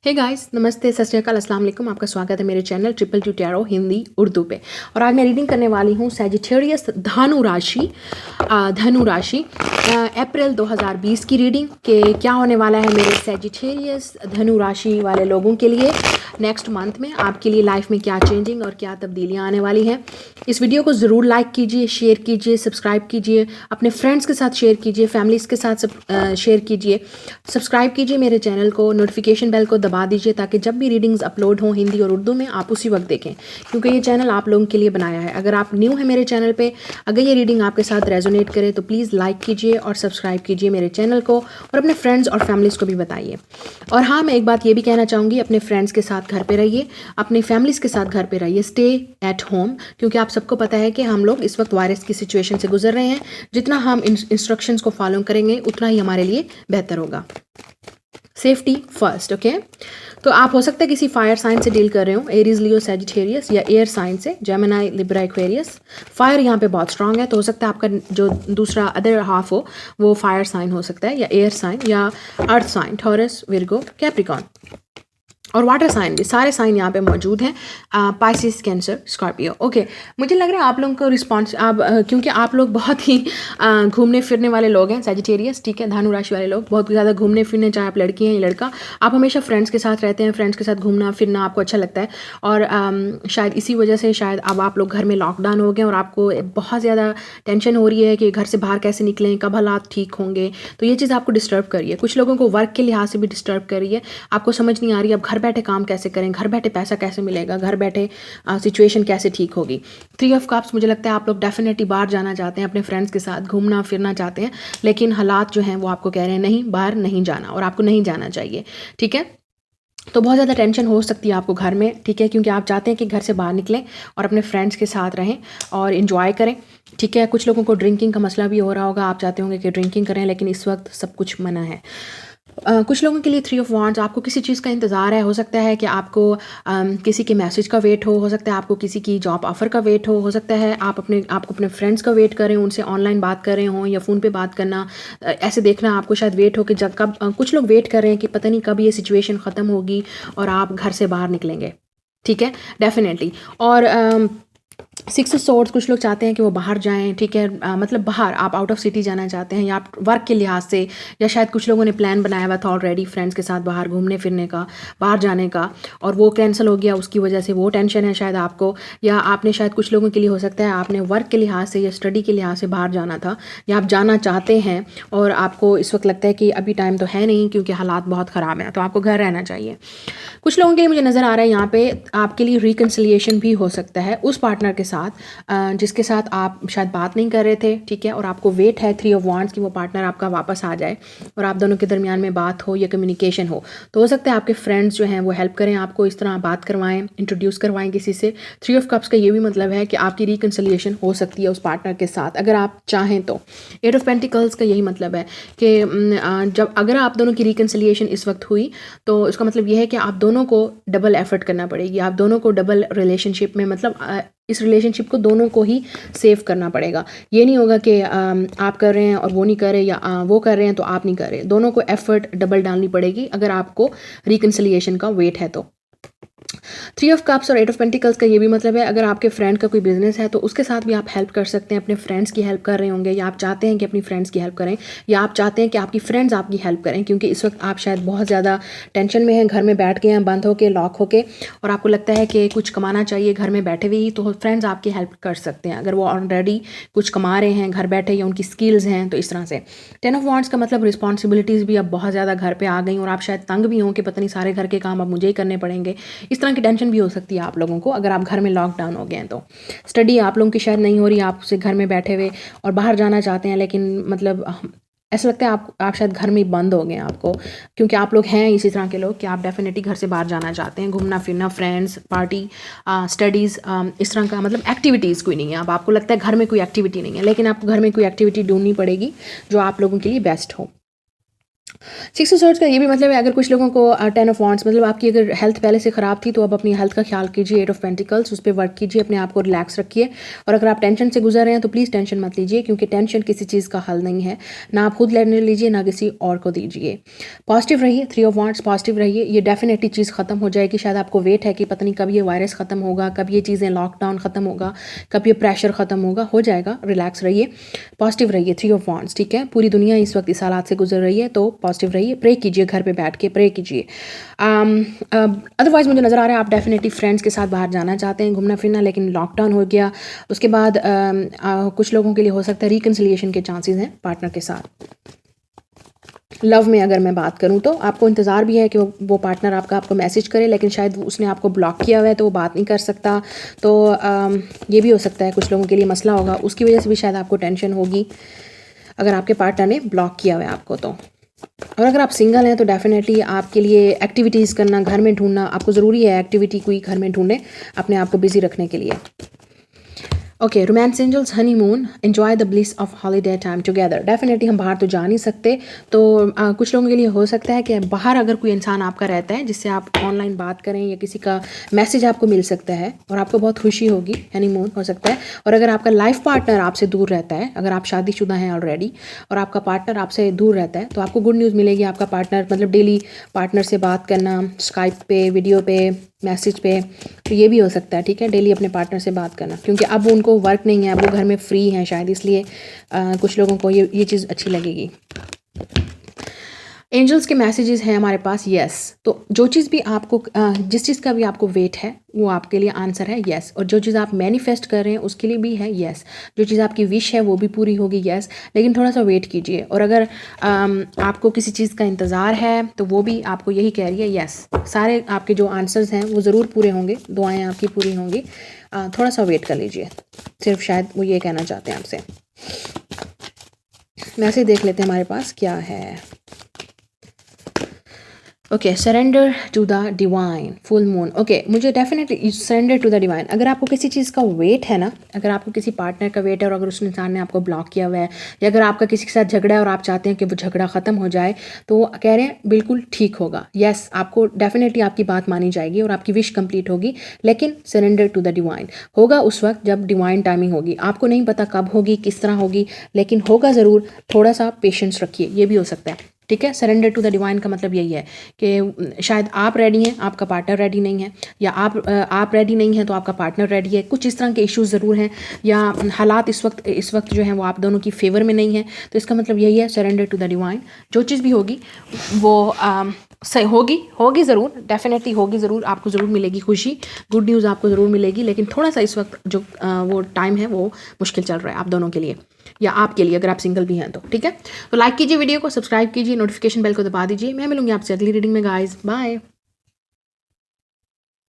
Hey guys, नमस्ते, सत श्री अकाल, अस्सलाम वालेकुम। आपका स्वागत है मेरे channel triple two tarot Hindi Urdu पे। और आज मैं रीडिंग करने वाली हूँ सैजिटेरियस धनु राशि अप्रैल 2020 की रीडिंग के क्या होने वाला है मेरे सैजिटेरियस धनु राशि वाले लोगों के लिए नेक्स्ट मंथ में। आपके लिए लाइफ में क्या चेंजिंग और क्या तब्दीलियाँ आने वाली हैं। इस वीडियो को ज़रूर लाइक कीजिए, शेयर कीजिए, सब्सक्राइब कीजिए, अपने फ्रेंड्स के साथ शेयर कीजिए, फैमिलीज़ के साथ शेयर कीजिए, सब्सक्राइब कीजिए मेरे चैनल को, नोटिफिकेशन बेल को दबा दीजिए ताकि जब भी रीडिंग्स अपलोड हों हिंदी और उर्दू में आप उसी वक्त देखें, क्योंकि ये चैनल आप लोगों के लिए बनाया है। अगर आप न्यू हैं मेरे चैनल पे, अगर ये रीडिंग आपके साथ रेजोनेट करे तो प्लीज़ लाइक कीजिए और सब्सक्राइब कीजिए मेरे चैनल को और अपने फ्रेंड्स और फैमिलीज़ को भी बताइए। और हाँ, मैं एक बात ये भी कहना चाहूँगी, अपने फ्रेंड्स के साथ घर पे रहिए, अपनी फैमिलीज़ के साथ घर पे रहिए, स्टे एट होम, क्योंकि आप सबको पता है कि हम लोग इस वक्त वायरस की सिचुएशन से गुजर रहे हैं। जितना हम इंस्ट्रक्शंस को फॉलो करेंगे उतना ही हमारे लिए बेहतर होगा। Safety first, okay. तो आप हो सकता है किसी फायर साइन से डील कर रहे हो, एरीज, लियो, सैजिटेरियस, या एयर साइन से, जेमिनी, लिब्रा, एक्वेरियस। फायर यहाँ पे बहुत स्ट्रांग है, तो हो सकता है आपका जो दूसरा अदर हाफ हो वो फायर साइन हो सकता है, या एयर साइन, या earth sign, Taurus, Virgo, Capricorn, और वाटर साइन भी। सारे साइन यहाँ पे मौजूद हैं, पाइसिस, कैंसर, स्कॉर्पियो। ओके, मुझे लग रहा है आप लोगों को रिस्पॉन्स क्योंकि आप लोग बहुत ही घूमने फिरने वाले लोग हैं, सैजिटेरियस, ठीक है, धनु राशि वाले लोग बहुत ज़्यादा घूमने फिरने, चाहे आप लड़की हैं या लड़का, आप हमेशा फ्रेंड्स के साथ रहते हैं, फ्रेंड्स के साथ घूमना फिरना आपको अच्छा लगता है। और शायद इसी वजह से शायद अब आप लोग घर में लॉकडाउन हो गए और आपको बहुत ज़्यादा टेंशन हो रही है कि घर से बाहर कैसे निकलें, कब हालात ठीक होंगे, तो ये चीज़ आपको डिस्टर्ब कर रही है। कुछ लोगों को वर्क के लिहाज से भी डिस्टर्ब कर रही है, आपको समझ नहीं आ रही अब घर बैठे काम कैसे करें, घर बैठे पैसा कैसे मिलेगा, घर बैठे सिचुएशन कैसे ठीक होगी। 3 ऑफ कप्स, मुझे लगता है आप लोग डेफिनेटली बाहर जाना चाहते हैं, अपने फ्रेंड्स के साथ घूमना फिरना चाहते हैं, लेकिन हालात जो हैं वो आपको कह रहे हैं नहीं, बाहर नहीं जाना, और आपको नहीं जाना चाहिए, ठीक है। तो बहुत ज़्यादा टेंशन हो सकती है आपको घर में, ठीक है, क्योंकि आप चाहते हैं कि घर से बाहर निकलें और अपने फ्रेंड्स के साथ रहें और इन्जॉय करें, ठीक है। कुछ लोगों को ड्रिंकिंग का मसला भी हो रहा होगा, आप चाहते होंगे कि ड्रिंकिंग करें, लेकिन इस वक्त सब कुछ मना है। कुछ लोगों के लिए 3 ऑफ वांड्स, आपको किसी चीज़ का इंतज़ार है, हो सकता है कि आपको किसी के मैसेज का वेट हो सकता है आपको किसी की जॉब ऑफ़र का वेट हो सकता है आपको अपने फ्रेंड्स का वेट करें, उनसे ऑनलाइन बात कर रहे हों या फ़ोन पे बात करना, ऐसे देखना आपको शायद वेट हो कि जब कब कुछ लोग वेट कर रहे हैं कि पता नहीं कब ये सिचुएशन ख़त्म होगी और आप घर से बाहर निकलेंगे, ठीक है, डेफिनेटली। और 6 ऑफ सोर्ड्स, कुछ लोग चाहते हैं कि वो बाहर जाएं, ठीक है, मतलब बाहर आप आउट ऑफ सिटी जाना चाहते हैं, या आप वर्क के लिहाज से, या शायद कुछ लोगों ने प्लान बनाया हुआ था ऑलरेडी फ्रेंड्स के साथ बाहर घूमने फिरने का, बाहर जाने का, और वो कैंसिल हो गया, उसकी वजह से वो टेंशन है शायद आपको, या आपने शायद कुछ लोगों के लिए हो सकता है आपने वर्क के लिहाज से या स्टडी के लिहाज से बाहर जाना था, या आप जाना चाहते हैं और आपको इस वक्त लगता है कि अभी टाइम तो है नहीं क्योंकि हालात बहुत ख़राब हैं, तो आपको घर रहना चाहिए। कुछ लोगों के लिए मुझे नज़र आ रहा है यहाँ पे आपके लिए रिकन्सिलिएशन भी हो सकता है उस पार्टनर के साथ जिसके साथ आप शायद बात नहीं कर रहे थे, ठीक है, और आपको वेट है 3 ऑफ वांड्स की वो पार्टनर आपका वापस आ जाए और आप दोनों के दरमियान में बात हो या कम्युनिकेशन हो। तो हो सकता है आपके फ्रेंड्स जो हैं वो हेल्प करें, आपको इस तरह बात करवाएं, इंट्रोड्यूस करवाएं किसी से। 3 ऑफ कप्स का ये भी मतलब है कि आपकी रिकन्सिलिएशन हो सकती है उस पार्टनर के साथ अगर आप चाहें तो। 8 ऑफ पेंटिकल्स का यही मतलब है कि जब अगर आप दोनों की रिकन्सिलिएशन इस वक्त हुई तो इसका मतलब ये है कि आप दोनों को डबल एफर्ट करना पड़ेगी, आप दोनों को डबल रिलेशनशिप में, मतलब इस रिलेशनशिप को दोनों को ही सेव करना पड़ेगा। ये नहीं होगा कि आप कर रहे हैं और वो नहीं कर रहे, या वो कर रहे हैं तो आप नहीं कर रहे, दोनों को एफर्ट डबल डालनी पड़ेगी अगर आपको रिकन्सिलिएशन का वेट है तो। 3 ऑफ कप्स और 8 ऑफ पेंटिकल्स का ये भी मतलब है अगर आपके फ्रेंड का कोई बिजनेस है तो उसके साथ भी आप हेल्प कर सकते हैं, अपने फ्रेंड्स की हेल्प कर रहे होंगे, या आप चाहते हैं कि अपनी फ्रेंड्स की हेल्प करें, या आप चाहते हैं कि आपकी फ्रेंड्स आपकी हेल्प करें, क्योंकि इस वक्त आप शायद बहुत ज़्यादा टेंशन में हैं, घर में बैठ गए हैं बंद होके, लॉक होके, और आपको लगता है कि कुछ कमाना चाहिए घर में बैठे हुए ही, तो फ्रेंड्स आपकी हेल्प कर सकते हैं अगर वो ऑलरेडी कुछ कमा रहे हैं घर बैठे या उनकी स्किल्स हैं, तो इस तरह से। 10 ऑफ वांड्स का मतलब रिस्पॉन्सिबिलिटीज़ भी अब बहुत ज़्यादा घर पर आ गई और आप शायद तंग भी हों कि पता नहीं सारे घर के काम अब मुझे ही करने पड़ेंगे, इस तरह की टेंशन भी हो सकती है आप लोगों को अगर आप घर में लॉकडाउन हो गए हैं तो। स्टडी आप लोगों की शायद नहीं हो रही, आप उसे घर में बैठे हुए और बाहर जाना चाहते हैं, लेकिन मतलब ऐसा लगता है आप शायद घर में ही बंद हो गए हैं आपको, क्योंकि आप लोग हैं इसी तरह के लोग कि आप डेफिनेटली घर से बाहर जाना चाहते हैं, घूमना फिरना, फ्रेंड्स, पार्टी, स्टडीज़, इस तरह का मतलब एक्टिविटीज़ कोई नहीं है। अब आपको लगता है घर में कोई एक्टिविटी नहीं है, लेकिन आपको घर में कोई एक्टिविटी ढूंढनी पड़ेगी जो आप लोगों के लिए बेस्ट हो। सिक्स ऑफ सॉर्ड्स का ये भी मतलब है, अगर कुछ लोगों को 10 ऑफ वॉन्ड्स, मतलब आपकी अगर हेल्थ पहले से ख़राब थी तो अब अपनी हेल्थ का ख्याल कीजिए। 8 ऑफ पेंटिकल्स, उस पर वर्क कीजिए, अपने आप को रिलैक्स रखिए। और अगर आप टेंशन से गुजर रहे हैं तो प्लीज़ टेंशन मत लीजिए, क्योंकि टेंशन किसी चीज़ का हल नहीं है। ना आप खुद लेने लीजिए, ना किसी और को दीजिए। पॉजिटिव रहिए। 3 ऑफ वॉन्ड्स, पॉजिटिव रहिए। ये डेफिनेटली चीज़ ख़त्म हो जाएगी। शायद आपको वेट है कि पता नहीं कब ये वायरस ख़त्म होगा, कब ये चीज़ें लॉकडाउन ख़त्म होगा, कब ये प्रेशर ख़त्म होगा। हो जाएगा, रिलैक्स रहिए, पॉजिटिव रहिए। 3 ऑफ वॉन्ड्स, ठीक है। पूरी दुनिया इस वक्त इस हालात से गुजर रही है, तो पॉजिटिव रहिए। प्रे कीजिए, घर पे बैठ के प्रे कीजिए। अदरवाइज़ मुझे नज़र आ रहा है आप डेफिनेटली फ्रेंड्स के साथ बाहर जाना चाहते हैं, घूमना फिरना, लेकिन लॉकडाउन हो गया। उसके बाद कुछ लोगों के लिए हो सकता है रिकन्सिलिएशन के चांसेस हैं पार्टनर के साथ। लव में अगर मैं बात करूं तो आपको इंतज़ार भी है कि वो पार्टनर आपको मैसेज करे, लेकिन शायद उसने आपको ब्लॉक किया हुआ है तो वो बात नहीं कर सकता। तो ये भी हो सकता है कुछ लोगों के लिए मसला होगा, उसकी वजह से भी शायद आपको टेंशन होगी अगर आपके पार्टनर ने ब्लॉक किया हुआ है आपको तो। और अगर आप सिंगल हैं तो डेफिनेटली आपके लिए एक्टिविटीज़ करना, घर में ढूंढना, आपको ज़रूरी है एक्टिविटी कोई घर में ढूंढें अपने आप को बिजी रखने के लिए। Okay, romance angels, honeymoon, enjoy the bliss of holiday time together. Definitely हम बाहर तो जा नहीं सकते, तो कुछ लोगों के लिए हो सकता है कि बाहर अगर कोई इंसान आपका रहता है जिससे आप ऑनलाइन बात करें, या किसी का मैसेज आपको मिल सकता है और आपको बहुत खुशी होगी, हनीमून हो सकता है। और अगर आपका लाइफ पार्टनर आपसे दूर रहता है, अगर आप शादीशुदा हैं ऑलरेडी और आपका पार्टनर आपसे दूर रहता है, तो आपको गुड न्यूज़ मिलेगी। आपका पार्टनर मतलब डेली पार्टनर से बात करना, स्काइप पे, वीडियो पे, मैसेज पे, तो ये भी हो सकता है, ठीक है। डेली अपने पार्टनर से बात करना, क्योंकि अब उनको वर्क नहीं है, अब वो घर में फ्री हैं शायद, इसलिए कुछ लोगों को ये चीज़ अच्छी लगेगी। एंजल्स के मैसेजेस हैं हमारे पास, यस। तो जो चीज़ भी आपको जिस चीज़ का भी आपको वेट है वो आपके लिए आंसर है यस। और जो चीज़ आप मैनिफेस्ट कर रहे हैं उसके लिए भी है यस। जो चीज़ आपकी विश है वो भी पूरी होगी यस, लेकिन थोड़ा सा वेट कीजिए। और अगर आपको किसी चीज़ का इंतज़ार है तो वो भी आपको यही कह रही है यस। सारे आपके जो आंसर्स हैं वो ज़रूर पूरे होंगे, दुआएं आपकी पूरी होंगी। थोड़ा सा वेट कर लीजिए, सिर्फ शायद वो ये कहना चाहते हैं आपसे। मैसेज देख लेते हैं हमारे पास क्या है। Okay, surrender to the divine, full moon. Okay, मुझे definitely surrender to the divine. अगर आपको किसी चीज़ का वेट है ना, अगर आपको किसी पार्टनर का वेट है और अगर उस इंसान ने आपको ब्लॉक किया हुआ है, या अगर आपका किसी के साथ झगड़ा है और आप चाहते हैं कि वो झगड़ा ख़त्म हो जाए, तो वो कह रहे हैं बिल्कुल ठीक होगा। यस, आपको डेफिनेटली आपकी बात मानी जाएगी और आपकी विश कंप्लीट होगी, लेकिन सरेंडर टू द डिवाइन होगा उस वक्त जब डिवाइन टाइमिंग होगी। आपको नहीं पता कब होगी, किस तरह होगी, लेकिन होगा ज़रूर। थोड़ा सा पेशेंस रखिए, ये भी हो सकता है, ठीक है। सरेंडर टू द डिवाइन का मतलब यही है कि शायद आप रेडी हैं, आपका पार्टनर रेडी नहीं है, या आप रेडी नहीं हैं तो आपका पार्टनर रेडी है। कुछ इस तरह के इश्यूज ज़रूर हैं, या हालात इस वक्त जो हैं वो आप दोनों की फेवर में नहीं है। तो इसका मतलब यही है, सरेंडर टू द डिवाइन। जो चीज़ भी होगी वो सही होगी ज़रूर, डेफिनेटली होगी ज़रूर। आपको ज़रूर मिलेगी खुशी, गुड न्यूज़ आपको ज़रूर मिलेगी, लेकिन थोड़ा सा इस वक्त जो वो टाइम है वो मुश्किल चल रहा है आप दोनों के लिए, या आपके लिए अगर आप सिंगल भी हैं तो, ठीक है। तो लाइक कीजिए वीडियो को, सब्सक्राइब कीजिए, नोटिफिकेशन बेल को दबा दीजिए। मैं मिलूंगी आपसे अगली रीडिंग में गाइस, बाय।